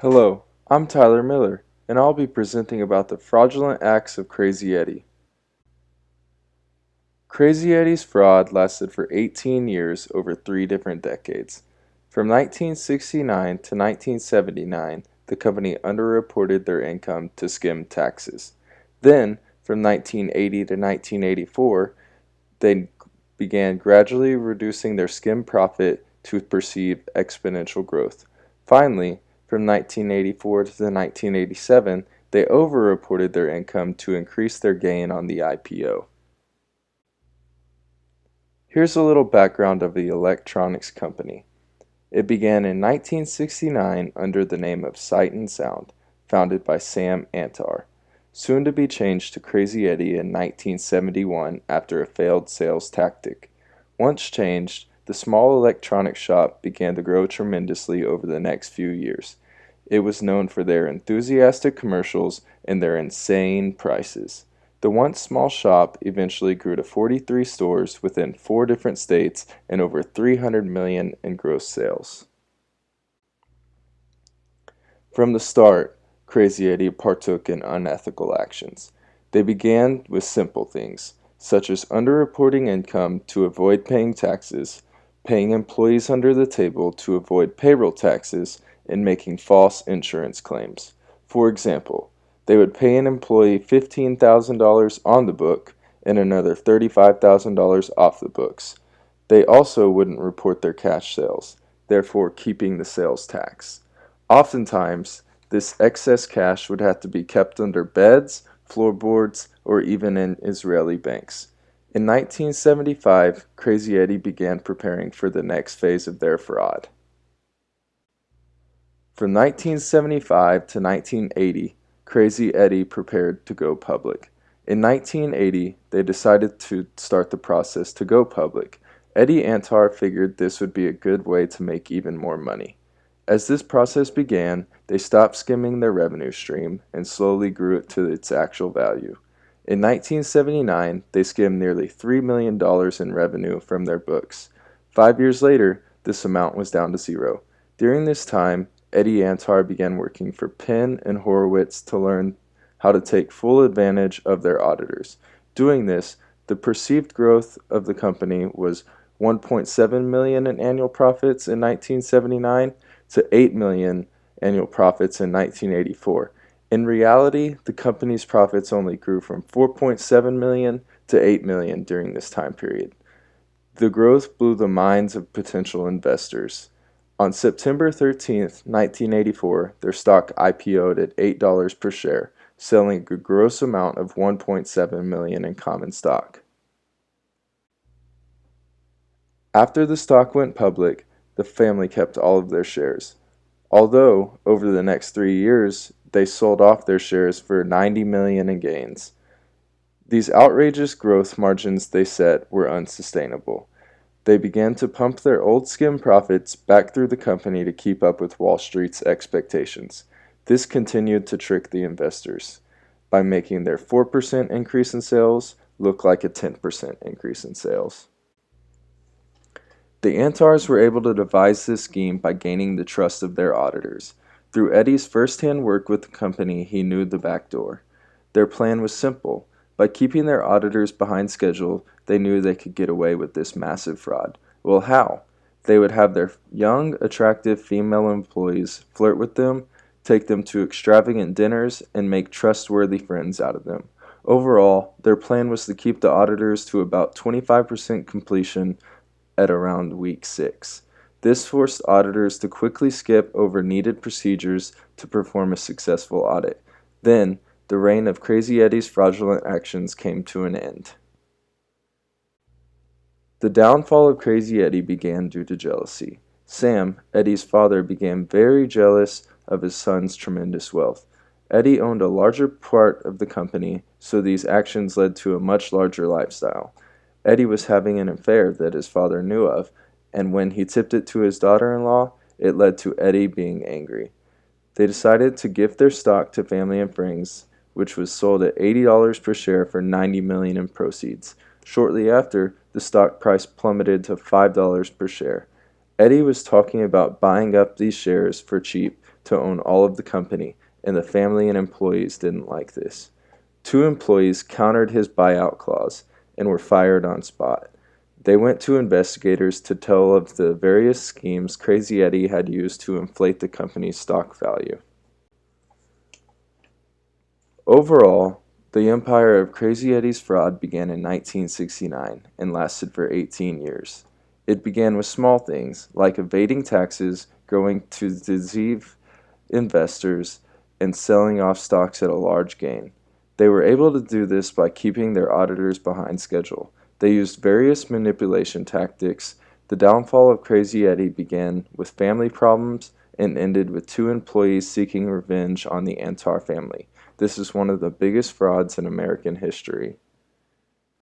Hello, I'm Tyler Miller, and I'll be presenting about the fraudulent acts of Crazy Eddie. Crazy Eddie's fraud lasted for 18 years over 3 different decades. From 1969 to 1979, the company underreported their income to skim taxes. Then, from 1980 to 1984, they began gradually reducing their skim profit to perceive exponential growth. Finally, from 1984 to 1987, they overreported their income to increase their gain on the IPO. Here's a little background of the electronics company. It began in 1969 under the name of Sight and Sound, founded by Sam Antar, soon to be changed to Crazy Eddie in 1971 after a failed sales tactic. Once changed, the small electronics shop began to grow tremendously over the next few years. It was known for their enthusiastic commercials and their insane prices. The once small shop eventually grew to 43 stores within 4 different states and over $300 million in gross sales. From the start, Crazy Eddie partook in unethical actions. They began with simple things, such as underreporting income to avoid paying taxes, paying employees under the table to avoid payroll taxes, and making false insurance claims. For example, they would pay an employee $15,000 on the book and another $35,000 off the books. They also wouldn't report their cash sales, therefore keeping the sales tax. Oftentimes, this excess cash would have to be kept under beds, floorboards, or even in Israeli banks. In 1975, Crazy Eddie began preparing for the next phase of their fraud. From 1975 to 1980, Crazy Eddie prepared to go public. In 1980, they decided to start the process to go public. Eddie Antar figured this would be a good way to make even more money. As this process began, they stopped skimming their revenue stream and slowly grew it to its actual value. In 1979, they skimmed nearly $3 million in revenue from their books. 5 years later, this amount was down to zero. During this time, Eddie Antar began working for Penn and Horowitz to learn how to take full advantage of their auditors. Doing this, the perceived growth of the company was 1.7 million in annual profits in 1979 to 8 million annual profits in 1984. In reality, the company's profits only grew from 4.7 million to 8 million during this time period. The growth blew the minds of potential investors. On September 13, 1984, their stock IPO'd at $8 per share, selling a gross amount of 1.7 million in common stock. After the stock went public, the family kept all of their shares. Although, over the next 3 years, they sold off their shares for 90 million in gains. These outrageous growth margins they set were unsustainable. They began to pump their old skim profits back through the company to keep up with Wall Street's expectations. This continued to trick the investors by making their 4% increase in sales look like a 10% increase in sales. The Antars were able to devise this scheme by gaining the trust of their auditors. Through Eddie's first-hand work with the company, he knew the back door. Their plan was simple. By keeping their auditors behind schedule, they knew they could get away with this massive fraud. Well, how? They would have their young, attractive female employees flirt with them, take them to extravagant dinners, and make trustworthy friends out of them. Overall, their plan was to keep the auditors to about 25% completion at around week 6. This forced auditors to quickly skip over needed procedures to perform a successful audit. Then, the reign of Crazy Eddie's fraudulent actions came to an end. The downfall of Crazy Eddie began due to jealousy. Sam, Eddie's father, became very jealous of his son's tremendous wealth. Eddie owned a larger part of the company, so these actions led to a much larger lifestyle. Eddie was having an affair that his father knew of, and when he tipped it to his daughter-in-law, it led to Eddie being angry. They decided to gift their stock to family and friends, which was sold at $80 per share for $90 million in proceeds. Shortly after, the stock price plummeted to $5 per share. Eddie was talking about buying up these shares for cheap, to own all of the company, and the family and employees didn't like this. Two employees countered his buyout clause and were fired on spot. They went to investigators to tell of the various schemes Crazy Eddie had used to inflate the company's stock value. Overall, the empire of Crazy Eddie's fraud began in 1969 and lasted for 18 years. It began with small things like evading taxes, growing to deceive investors, and selling off stocks at a large gain. They were able to do this by keeping their auditors behind schedule. They used various manipulation tactics. The downfall of Crazy Eddie began with family problems and ended with two employees seeking revenge on the Antar family. This is one of the biggest frauds in American history.